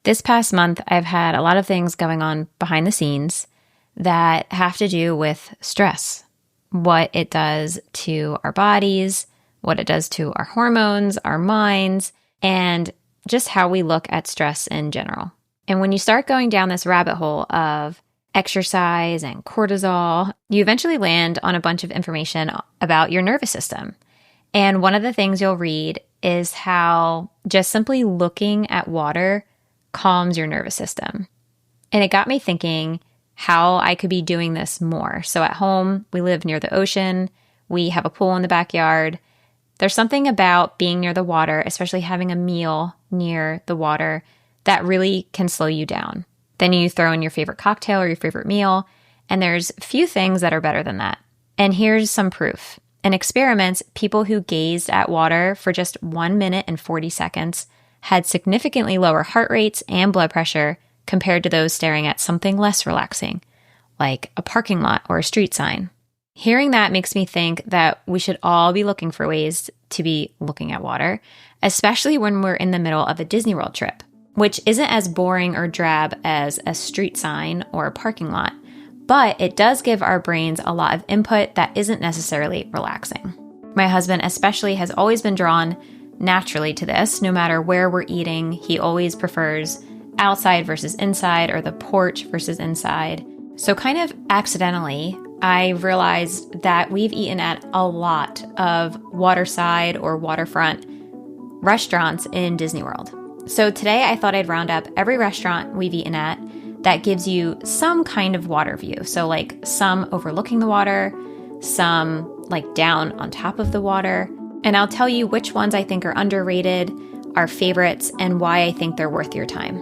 This past month, I've had a lot of things going on behind the scenes that have to do with stress, what it does to our bodies, what it does to our hormones, our minds, and just how we look at stress in general. And when you start going down this rabbit hole of exercise and cortisol, you eventually land on a bunch of information about your nervous system. And one of the things you'll read is how just simply looking at water calms your nervous system. And it got me thinking how I could be doing this more. So at home, we live near the ocean. We have a pool in the backyard. There's something about being near the water, especially having a meal near the water, that really can slow you down. Then you throw in your favorite cocktail or your favorite meal, and there's few things that are better than that. And here's some proof. In experiments, people who gazed at water for just 1 minute and 40 seconds had significantly lower heart rates and blood pressure compared to those staring at something less relaxing, like a parking lot or a street sign. Hearing that makes me think that we should all be looking for ways to be looking at water, especially when we're in the middle of a Disney World trip, which isn't as boring or drab as a street sign or a parking lot, but it does give our brains a lot of input that isn't necessarily relaxing. My husband especially has always been drawn naturally to this. No matter where we're eating, he always prefers outside versus inside or the porch versus inside. So kind of accidentally, I realized that we've eaten at a lot of waterside or waterfront restaurants in Disney World. So today I thought I'd round up every restaurant we've eaten at that gives you some kind of water view. So like some overlooking the water, some like down on top of the water. And I'll tell you which ones I think are underrated, our favorites, and why I think they're worth your time.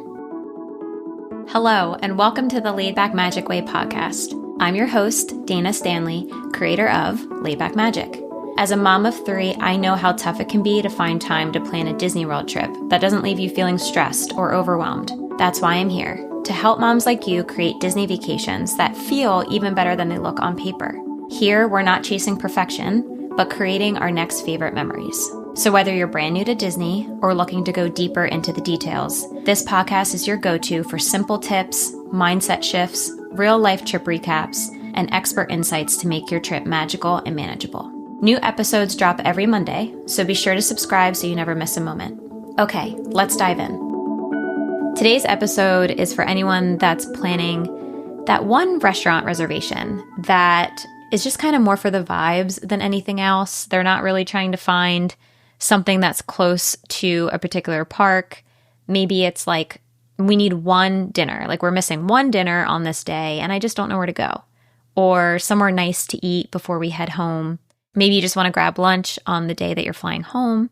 Hello, and welcome to the Laid Back Magic Way podcast. I'm your host, Dana Stanley, creator of Laid Back Magic. As a mom of 3, I know how tough it can be to find time to plan a Disney World trip that doesn't leave you feeling stressed or overwhelmed. That's why I'm here, to help moms like you create Disney vacations that feel even better than they look on paper. Here, we're not chasing perfection, but creating our next favorite memories. So whether you're brand new to Disney or looking to go deeper into the details, this podcast is your go-to for simple tips, mindset shifts, real-life trip recaps, and expert insights to make your trip magical and manageable. New episodes drop every Monday, so be sure to subscribe so you never miss a moment. Okay, let's dive in. Today's episode is for anyone that's planning that one restaurant reservation that is just kind of more for the vibes than anything else. They're not really trying to find something that's close to a particular park. Maybe it's like we need one dinner, like we're missing one dinner on this day and I just don't know where to go. Or somewhere nice to eat before we head home. Maybe you just want to grab lunch on the day that you're flying home.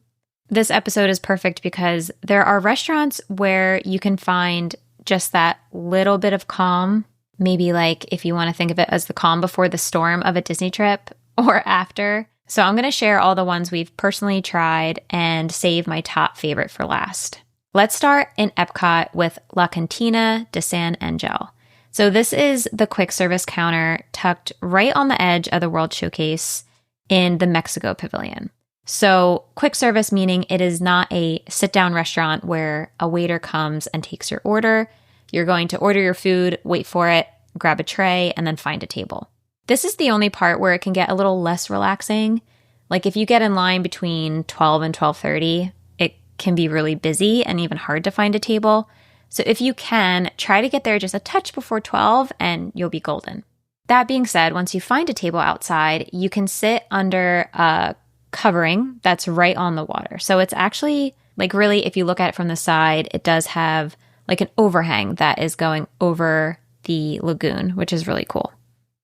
This episode is perfect because there are restaurants where you can find just that little bit of calm. Maybe like if you want to think of it as the calm before the storm of a Disney trip or after. So I'm going to share all the ones we've personally tried and save my top favorite for last. Let's start in EPCOT with La Cantina de San Angel. So this is the quick service counter tucked right on the edge of the World Showcase in the Mexico Pavilion. So quick service meaning it is not a sit-down restaurant where a waiter comes and takes your order. You're going to order your food, wait for it, grab a tray, and then find a table. This is the only part where it can get a little less relaxing. Like if you get in line between 12 and 12:30, it can be really busy and even hard to find a table. So if you can, try to get there just a touch before 12 and you'll be golden. That being said, once you find a table outside, you can sit under a covering that's right on the water. So it's actually like really, if you look at it from the side, it does have like an overhang that is going over the lagoon, which is really cool.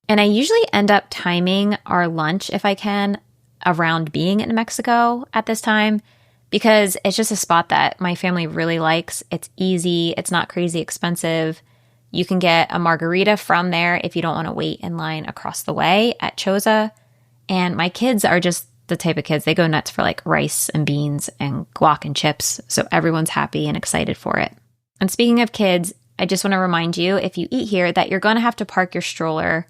And I usually end up timing our lunch, if I can, around being in Mexico at this time, because it's just a spot that my family really likes. It's easy. It's not crazy expensive. You can get a margarita from there if you don't want to wait in line across the way at Choza. And my kids are just the type of kids, they go nuts for like rice and beans and guac and chips. So everyone's happy and excited for it. And speaking of kids, I just want to remind you, if you eat here, that you're going to have to park your stroller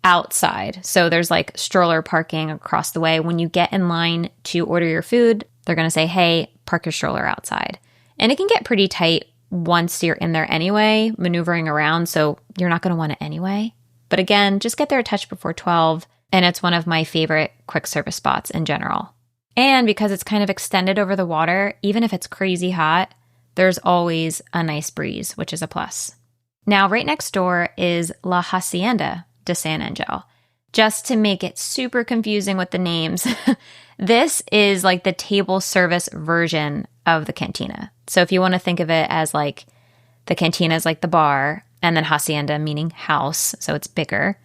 outside. So there's like stroller parking across the way. When you get in line to order your food, they're going to say, hey, park your stroller outside. And it can get pretty tight once you're in there anyway, maneuvering around, so you're not going to want it anyway. But again, just get there a touch before 12, and it's one of my favorite quick service spots in general. And because it's kind of extended over the water, even if it's crazy hot, there's always a nice breeze, which is a plus. Now, right next door is La Hacienda de San Angel. Just to make it super confusing with the names, this is like the table service version of the cantina. So if you want to think of it as like the cantina is like the bar, and then hacienda meaning house, so it's bigger,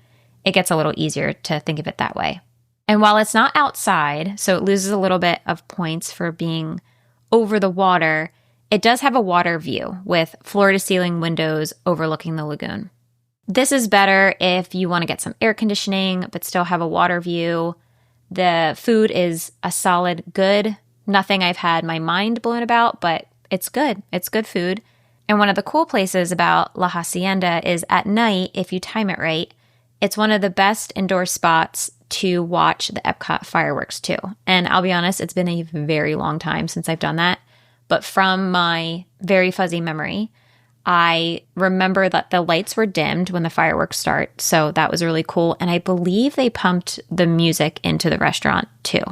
it gets a little easier to think of it that way. And while it's not outside, so it loses a little bit of points for being over the water, it does have a water view with floor-to-ceiling windows overlooking the lagoon. This is better if you want to get some air conditioning but still have a water view. The food is a solid good. Nothing I've had my mind blown about, but it's good. It's good food. And one of the cool places about La Hacienda is at night, if you time it right, it's one of the best indoor spots to watch the EPCOT fireworks too. And I'll be honest, it's been a very long time since I've done that. But from my very fuzzy memory, I remember that the lights were dimmed when the fireworks start. So that was really cool. And I believe they pumped the music into the restaurant too.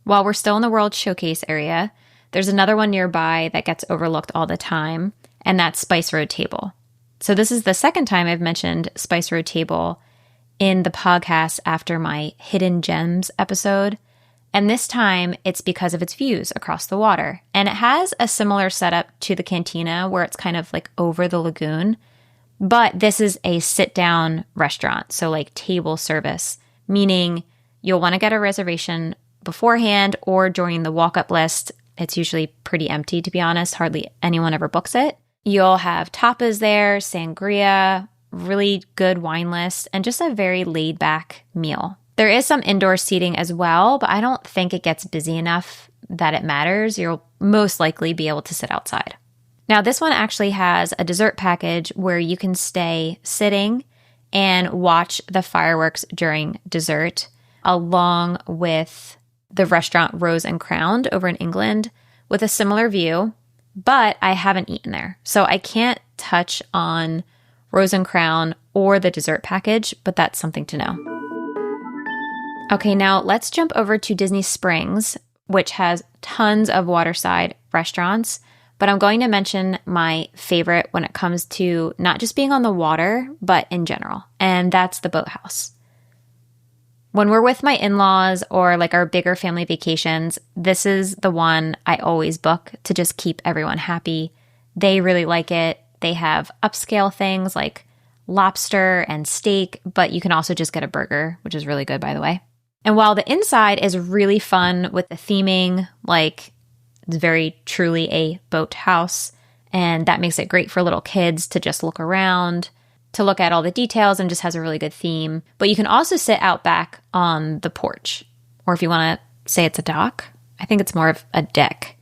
While we're still in the World Showcase area, there's another one nearby that gets overlooked all the time, and that's Spice Road Table. So this is the second time I've mentioned Spice Road Table in the podcast after my Hidden Gems episode. And this time it's because of its views across the water. And it has a similar setup to the cantina where it's kind of like over the lagoon. But this is a sit-down restaurant, so like table service, meaning you'll want to get a reservation beforehand or during the walk-up list. It's usually pretty empty, to be honest. Hardly anyone ever books it. You'll have tapas there, sangria, really good wine list, and just a very laid-back meal. There is some indoor seating as well, but I don't think it gets busy enough that it matters. You'll most likely be able to sit outside. Now, this one actually has a dessert package where you can stay sitting and watch the fireworks during dessert, along with the restaurant Rose and Crowned over in England with a similar view, but I haven't eaten there. So I can't touch on Rose and Crown or the dessert package, but that's something to know. Okay, now let's jump over to Disney Springs, which has tons of waterside restaurants, but I'm going to mention my favorite when it comes to not just being on the water, but in general, and that's the Boathouse. When we're with my in-laws or like our bigger family vacations, this is the one I always book to just keep everyone happy. They really like it. They have upscale things like lobster and steak, but you can also just get a burger, which is really good, by the way. And while the inside is really fun with the theming, like it's very truly a boat house, and that makes it great for little kids to just look around, to look at all the details, and just has a really good theme. But you can also sit out back on the porch, or if you want to say it's a dock, I think it's more of a deck.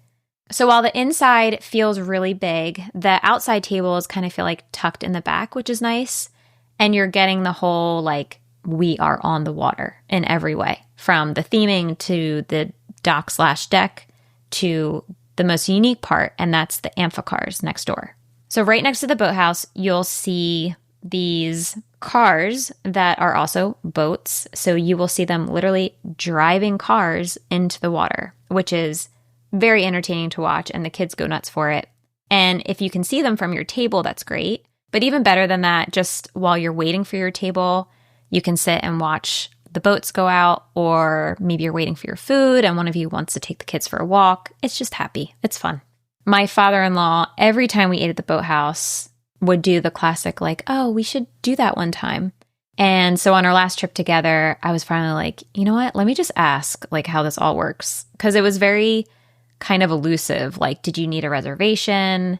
So while the inside feels really big, the outside tables kind of feel like tucked in the back, which is nice. And you're getting the whole like we are on the water in every way, from the theming to the dock/deck to the most unique part, and that's the amphicars next door. So right next to the boathouse, you'll see these cars that are also boats. So you will see them literally driving cars into the water, which is very entertaining to watch, and the kids go nuts for it. And if you can see them from your table, that's great. But even better than that, just while you're waiting for your table, you can sit and watch the boats go out, or maybe you're waiting for your food and one of you wants to take the kids for a walk. It's just happy. It's fun. My father-in-law, every time we ate at the boathouse, would do the classic like, oh, we should do that one time. And so on our last trip together, I was finally like, you know what? Let me just ask like how this all works. Because it was very kind of elusive. Like, did you need a reservation?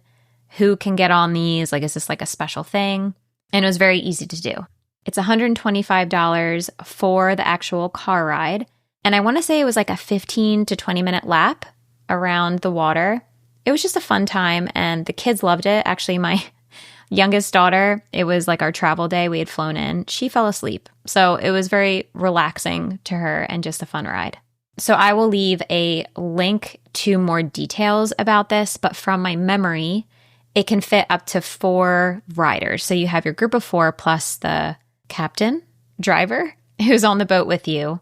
Who can get on these? Like, is this like a special thing? And it was very easy to do. It's $125 for the actual car ride. And I want to say it was like a 15 to 20 minute lap around the water. It was just a fun time and the kids loved it. Actually, my youngest daughter, it was like our travel day. We had flown in. She fell asleep. So it was very relaxing to her and just a fun ride. So I will leave a link to more details about this, but from my memory, it can fit up to 4 riders. So you have your group of 4 plus the captain, driver, who's on the boat with you.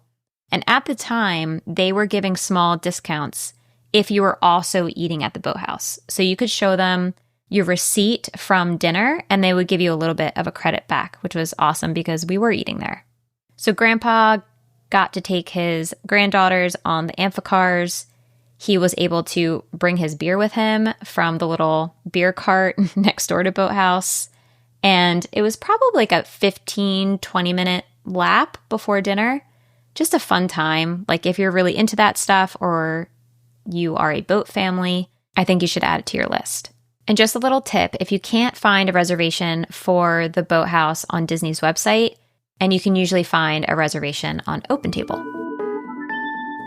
And at the time, they were giving small discounts if you were also eating at the boathouse. So you could show them your receipt from dinner and they would give you a little bit of a credit back, which was awesome because we were eating there. So Grandpa got to take his granddaughters on the amphicars. He was able to bring his beer with him from the little beer cart next door to Boathouse. And it was probably like a 15, 20-minute lap before dinner. Just a fun time. Like if you're really into that stuff or you are a boat family, I think you should add it to your list. And just a little tip, if you can't find a reservation for the Boathouse on Disney's website, and you can usually find a reservation on OpenTable.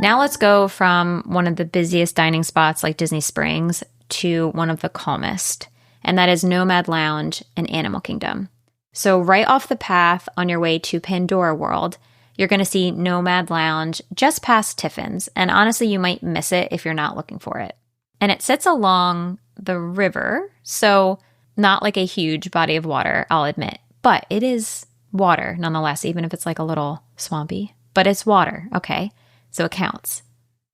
Now let's go from one of the busiest dining spots like Disney Springs to one of the calmest, and that is Nomad Lounge in Animal Kingdom. So right off the path on your way to Pandora World, you're going to see Nomad Lounge just past Tiffin's, and honestly, you might miss it if you're not looking for it. And it sits along the river, so not like a huge body of water, I'll admit, but it is water nonetheless, even if it's like a little swampy, but it's water, okay? So it counts.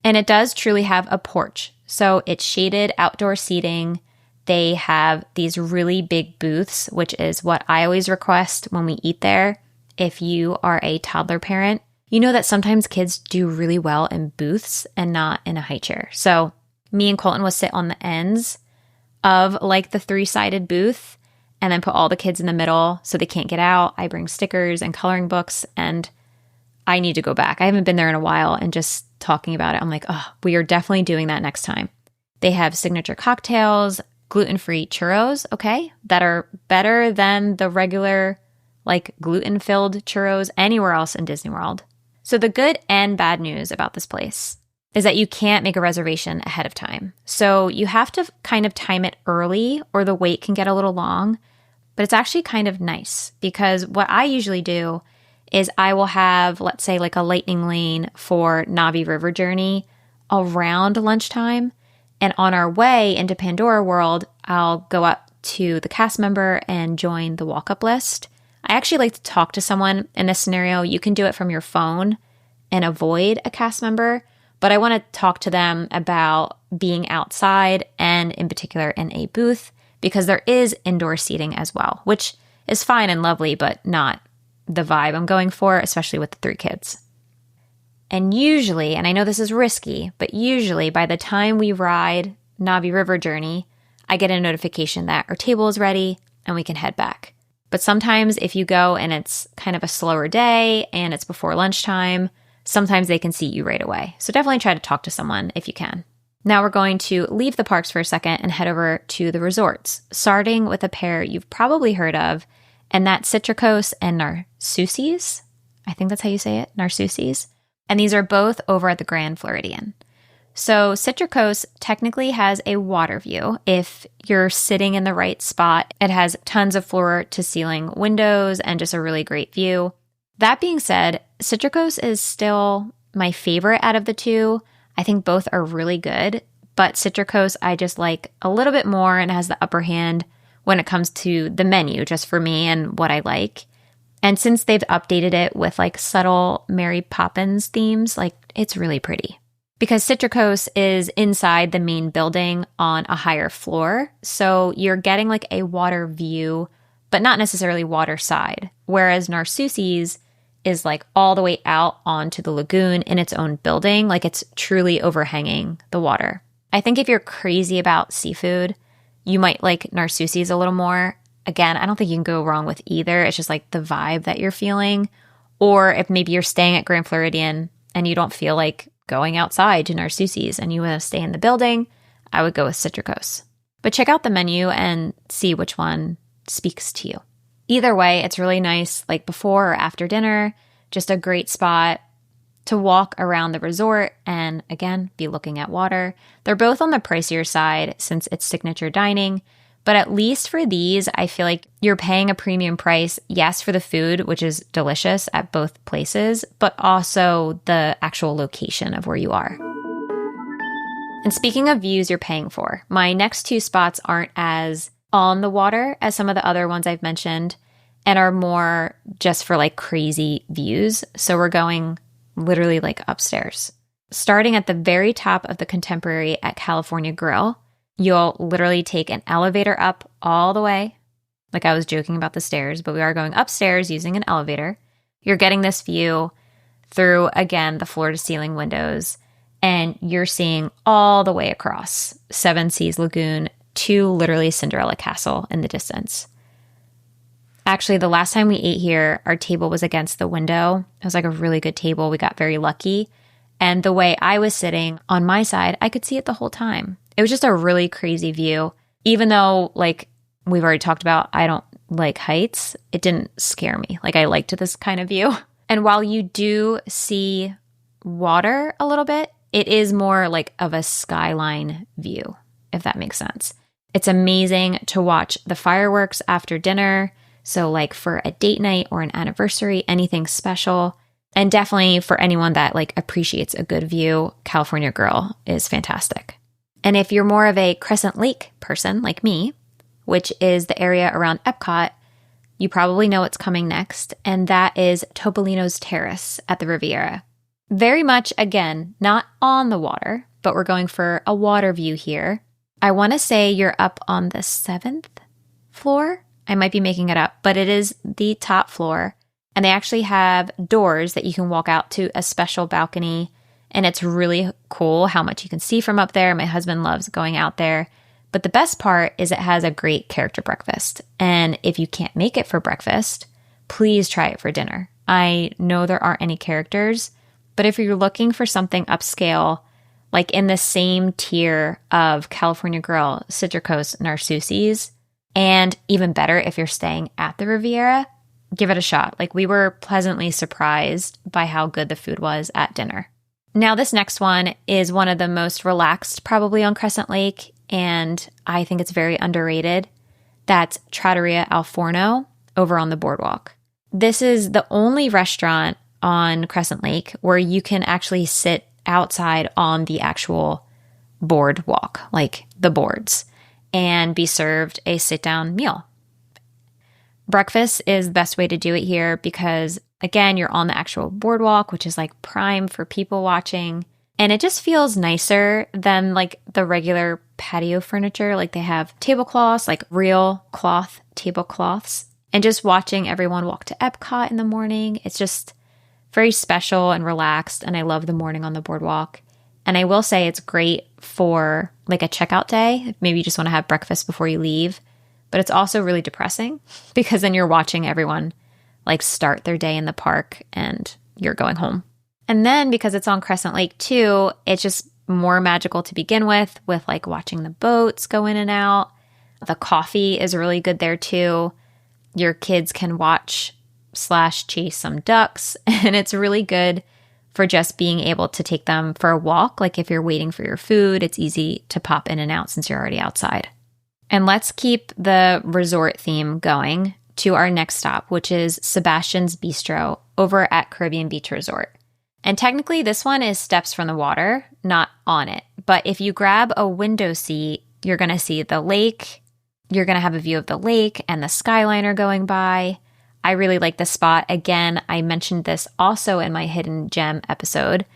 And it does truly have a porch. So it's shaded outdoor seating. They have these really big booths, which is what I always request when we eat there. If you are a toddler parent, you know that sometimes kids do really well in booths and not in a high chair. So me and Colton will sit on the ends of like the 3-sided booth and then put all the kids in the middle so they can't get out. I bring stickers and coloring books, and I need to go back. I haven't been there in a while, and just talking about it, I'm like, oh, we are definitely doing that next time. They have signature cocktails, gluten-free churros, okay, that are better than the regular, like gluten-filled churros anywhere else in Disney World. So the good and bad news about this place is that you can't make a reservation ahead of time. So you have to kind of time it early or the wait can get a little long, but it's actually kind of nice because what I usually do is I will have, let's say, like a lightning lane for Navi River Journey around lunchtime. And on our way into Pandora World, I'll go up to the cast member and join the walk-up list. I actually like to talk to someone in this scenario. You can do it from your phone and avoid a cast member, but I want to talk to them about being outside and in particular in a booth because there is indoor seating as well, which is fine and lovely, but not the vibe I'm going for, especially with the 3 kids. And usually, and I know this is risky, but usually by the time we ride Navi River Journey, I get a notification that our table is ready and we can head back. But sometimes if you go and it's kind of a slower day and it's before lunchtime, sometimes they can seat you right away. So definitely try to talk to someone if you can. Now we're going to leave the parks for a second and head over to the resorts, starting with a pair you've probably heard of, and that's Citricos and Narsousis. I think that's how you say it, Narsousis. And these are both over at the Grand Floridian. So Citricos technically has a water view. If you're sitting in the right spot, it has tons of floor-to-ceiling windows and just a really great view. That being said, Citricos is still my favorite out of the 2. I think both are really good, but Citricos I just like a little bit more and has the upper hand when it comes to the menu, just for me and what I like. And since they've updated it with like subtle Mary Poppins themes, like it's really pretty. Because Citricos is inside the main building on a higher floor, so you're getting like a water view, but not necessarily water side. Whereas Narsousis is like all the way out onto the lagoon in its own building, like it's truly overhanging the water. I think if you're crazy about seafood, you might like Narsousis a little more. Again, I don't think you can go wrong with either. It's just like the vibe that you're feeling. Or if maybe you're staying at Grand Floridian and you don't feel like going outside to Narsousis and you want to stay in the building, I would go with Citricos. But check out the menu and see which one speaks to you. Either way, it's really nice, like before or after dinner, just a great spot to walk around the resort and, again, be looking at water. They're both on the pricier side since it's signature dining, but at least for these, I feel like you're paying a premium price, yes, for the food, which is delicious at both places, but also the actual location of where you are. And speaking of views you're paying for, my next 2 spots aren't as on the water as some of the other ones I've mentioned and are more just for like crazy views. So we're going literally like upstairs. Starting at the very top of the Contemporary at California Grill, you'll literally take an elevator up all the way. Like I was joking about the stairs, but we are going upstairs using an elevator. You're getting this view through, again, the floor-to-ceiling windows, and you're seeing all the way across Seven Seas Lagoon to literally Cinderella Castle in the distance. Actually, the last time we ate here, our table was against the window. It was like a really good table. We got very lucky. And the way I was sitting on my side, I could see it the whole time. It was just a really crazy view. Even though, like we've already talked about, I don't like heights, it didn't scare me. Like I liked this kind of view. And while you do see water a little bit, it is more like of a skyline view, if that makes sense. It's amazing to watch the fireworks after dinner. So like for a date night or an anniversary, anything special. And definitely for anyone that like appreciates a good view, California Grill is fantastic. And if you're more of a Crescent Lake person like me, which is the area around EPCOT, you probably know what's coming next, and that is Topolino's Terrace at the Riviera. Very much, again, not on the water, but we're going for a water view here. I want to say you're up on the 7th floor. I might be making it up, but it is the top floor. And they actually have doors that you can walk out to a special balcony. And it's really cool how much you can see from up there. My husband loves going out there. But the best part is it has a great character breakfast. And if you can't make it for breakfast, please try it for dinner. I know there aren't any characters, but if you're looking for something upscale, like in the same tier of California Grill, Citricos, Narcissus, and even better if you're staying at the Riviera, give it a shot. Like we were pleasantly surprised by how good the food was at dinner. Now this next one is one of the most relaxed probably on Crescent Lake, and I think it's very underrated. That's Trattoria Al Forno over on the boardwalk. This is the only restaurant on Crescent Lake where you can actually sit outside on the actual boardwalk, like the boards, and be served a sit-down meal. Breakfast is the best way to do it here because, again, you're on the actual boardwalk, which is like prime for people watching. And it just feels nicer than like the regular patio furniture. Like they have tablecloths, like real cloth tablecloths. And just watching everyone walk to EPCOT in the morning, it's just very special and relaxed. And I love the morning on the boardwalk. And I will say it's great for like a checkout day. Maybe you just want to have breakfast before you leave. But it's also really depressing because then you're watching everyone like start their day in the park and you're going home. And then because it's on Crescent Lake too, it's just more magical to begin with like watching the boats go in and out. The coffee is really good there too. Your kids can watch/chase some ducks, and it's really good for just being able to take them for a walk. Like if you're waiting for your food, it's easy to pop in and out since you're already outside. And let's keep the resort theme going to our next stop, which is Sebastian's Bistro over at Caribbean Beach Resort. And technically this one is steps from the water, not on it. But if you grab a window seat, you're going to see the lake. You're going to have a view of the lake and the Skyliner going by. I really like this spot. Again, I mentioned this also in my Hidden Gem episode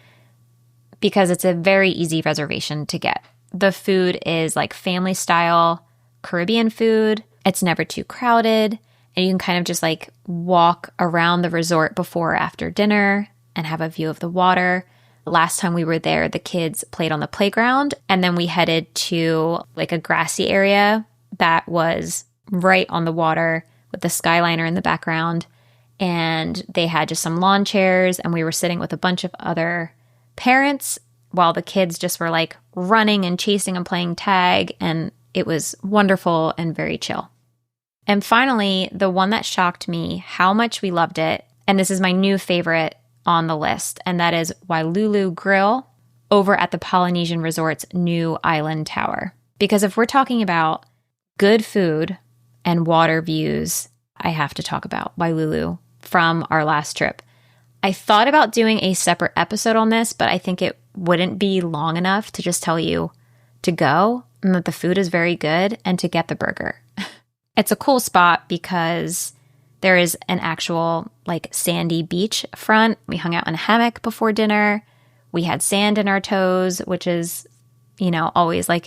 because it's a very easy reservation to get. The food is like family style Caribbean food. It's never too crowded. And you can kind of just like walk around the resort before or after dinner and have a view of the water. Last time we were there, the kids played on the playground, and then we headed to like a grassy area that was right on the water with the Skyliner in the background. And they had just some lawn chairs, and we were sitting with a bunch of other parents while the kids just were like running and chasing and playing tag. And it was wonderful and very chill. And finally, the one that shocked me, how much we loved it, and this is my new favorite on the list, and that is Wailulu Grill over at the Polynesian Resort's new Island Tower. Because if we're talking about good food and water views, I have to talk about Wailulu from our last trip. I thought about doing a separate episode on this, but I think it wouldn't be long enough to just tell you to go and that the food is very good and to get the burger. It's a cool spot because there is an actual like sandy beach front. We hung out in a hammock before dinner. We had sand in our toes, which is, always like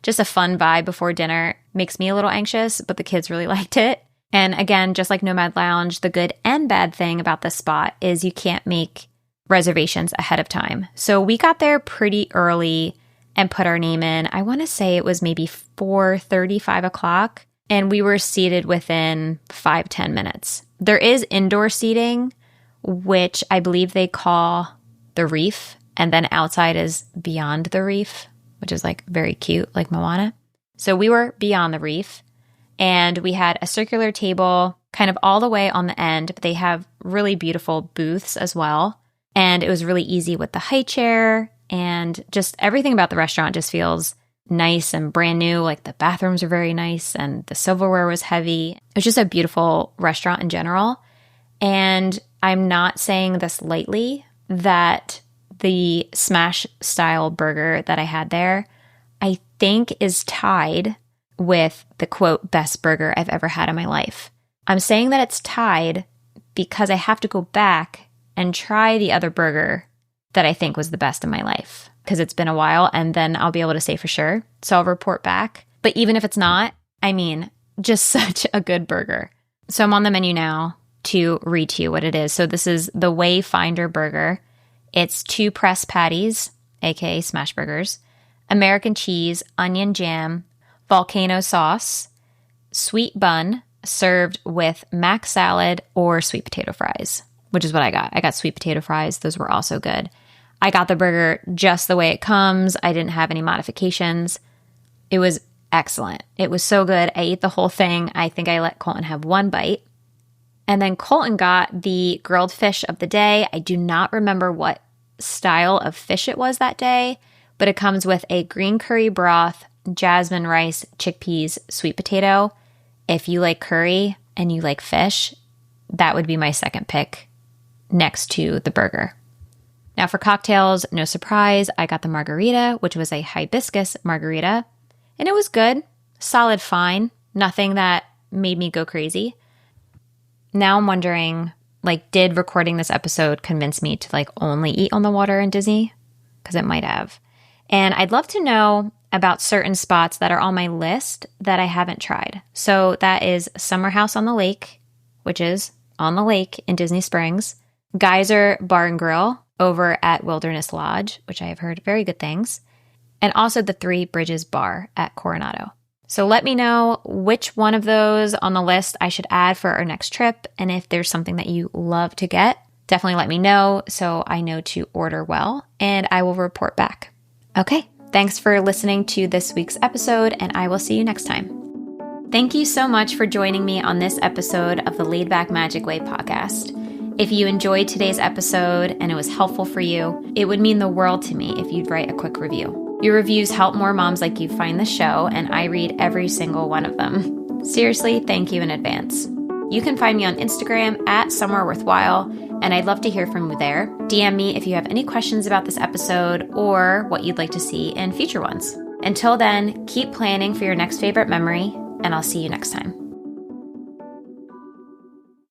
just a fun vibe before dinner. Makes me a little anxious, but the kids really liked it. And again, just like Nomad Lounge, the good and bad thing about this spot is you can't make reservations ahead of time. So we got there pretty early and put our name in. I want to say it was maybe 4:30, 5 o'clock. And we were seated within 5-10 minutes. There is indoor seating, which I believe they call the reef. And then outside is beyond the reef, which is like very cute, like Moana. So we were beyond the reef. And we had a circular table kind of all the way on the end. But they have really beautiful booths as well. And it was really easy with the high chair. And just everything about the restaurant just feels nice and brand new. Like the bathrooms are very nice and the silverware was heavy. It was just a beautiful restaurant in general. And I'm not saying this lightly, that the smash style burger that I had there, I think is tied with the quote best burger I've ever had in my life. I'm saying that it's tied because I have to go back and try the other burger that I think was the best in my life, because it's been a while, and then I'll be able to say for sure. So I'll report back. But even if it's not, just such a good burger. So I'm on the menu now to read to you what it is. So this is the Wayfinder burger. It's 2 pressed patties, aka smash burgers, American cheese, onion jam, volcano sauce, sweet bun, served with mac salad or sweet potato fries, which is what I got. I got sweet potato fries. Those were also good. I got the burger just the way it comes. I didn't have any modifications. It was excellent. It was so good. I ate the whole thing. I think I let Colton have 1 bite. And then Colton got the grilled fish of the day. I do not remember what style of fish it was that day, but it comes with a green curry broth, jasmine rice, chickpeas, sweet potato. If you like curry and you like fish, that would be my second pick next to the burger. Now for cocktails, no surprise, I got the margarita, which was a hibiscus margarita, and it was good, solid fine, nothing that made me go crazy. Now I'm wondering, did recording this episode convince me to only eat on the water in Disney? Because it might have. And I'd love to know about certain spots that are on my list that I haven't tried. So that is Summer House on the Lake, which is on the lake in Disney Springs, Geyser Bar and Grill over at Wilderness Lodge, which I have heard very good things, and also the Three Bridges Bar at Coronado. So let me know which one of those on the list I should add for our next trip, and if there's something that you love to get, definitely let me know so I know to order well, and I will report back. Okay, thanks for listening to this week's episode, and I will see you next time. Thank you so much for joining me on this episode of the Laid Back Magic Way podcast. If you enjoyed today's episode and it was helpful for you, it would mean the world to me if you'd write a quick review. Your reviews help more moms like you find the show, and I read every single one of them. Seriously, thank you in advance. You can find me on Instagram at Somewhere Worthwhile, and I'd love to hear from you there. DM me if you have any questions about this episode or what you'd like to see in future ones. Until then, keep planning for your next favorite memory, and I'll see you next time.